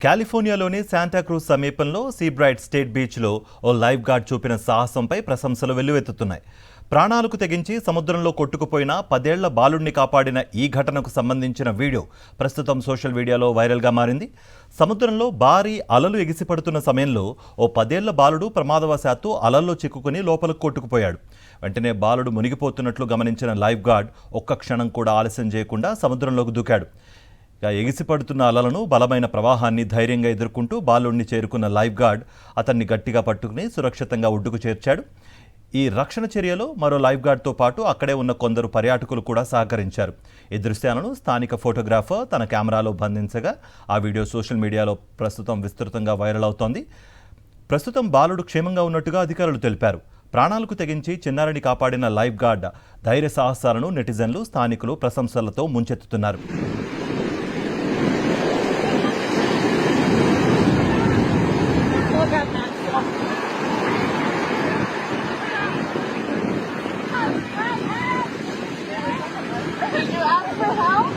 కాలిఫోర్నియాలోని శాంటాక్రూజ్ సమీపంలో సీబ్రైట్ స్టేట్ బీచ్లో ఓ life gourd చూపిన సాహసంపై ప్రశంసలు వెల్లువెత్తుతున్నాయి. ప్రాణాలకు తెగించి సముద్రంలో కొట్టుకుపోయిన 10 ఏళ్ల బాలుడిని కాపాడిన ఈ ఘటనకు సంబంధించిన వీడియో ప్రస్తుతం సోషల్ మీడియాలో వైరల్గా మారింది. సముద్రంలో భారీ అలలు ఎగిసిపడుతున్న సమయంలో ఓ 10 ఏళ్ల బాలుడు ప్రమాదవశాత్తు అలల్లో చిక్కుకుని లోపలకు కొట్టుకుపోయాడు. వెంటనే బాలుడు మునిగిపోతున్నట్లు గమనించిన లైఫ్ గార్డ్ ఒక్క క్షణం కూడా ఆలస్యం చేయకుండా సముద్రంలోకి దూకాడు. ఎగిసిపడుతున్న అలలను బలమైన ప్రవాహాన్ని ధైర్యంగా ఎదుర్కొంటూ బాలుడిని చేరుకున్న లైఫ్ గార్డ్ అతన్ని గట్టిగా పట్టుకుని సురక్షితంగా ఒడ్డుకు చేర్చాడు. ఈ రక్షణ చర్యలో మరో లైఫ్ గార్డ్తో పాటు అక్కడే ఉన్న కొందరు పర్యాటకులు కూడా సహకరించారు. ఈ దృశ్యాలను స్థానిక ఫోటోగ్రాఫర్ తన కెమెరాలో బంధించగా ఆ వీడియో సోషల్ మీడియాలో ప్రస్తుతం విస్తృతంగా వైరల్ అవుతోంది. ప్రస్తుతం బాలుడు క్షేమంగా ఉన్నట్టుగా అధికారులు తెలిపారు. ప్రాణాలకు తెగించి చిన్నారిని కాపాడిన లైఫ్ గార్డ్ ధైర్య సాహసాలను నెటిజన్లు, స్థానికులు ప్రశంసలతో ముంచెత్తుతున్నారు. Did you ask for help?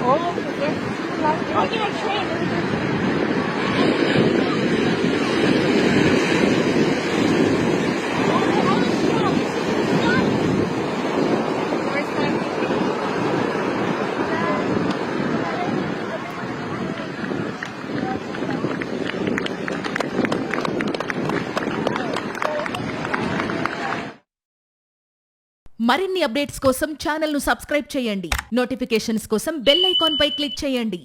Oh, we're gonna train. మరిన్ని అప్డేట్స్ కోసం ఛానల్ను సబ్స్క్రైబ్ చేయండి. నోటిఫికేషన్స్ కోసం బెల్ ఐకాన్ పై క్లిక్ చేయండి.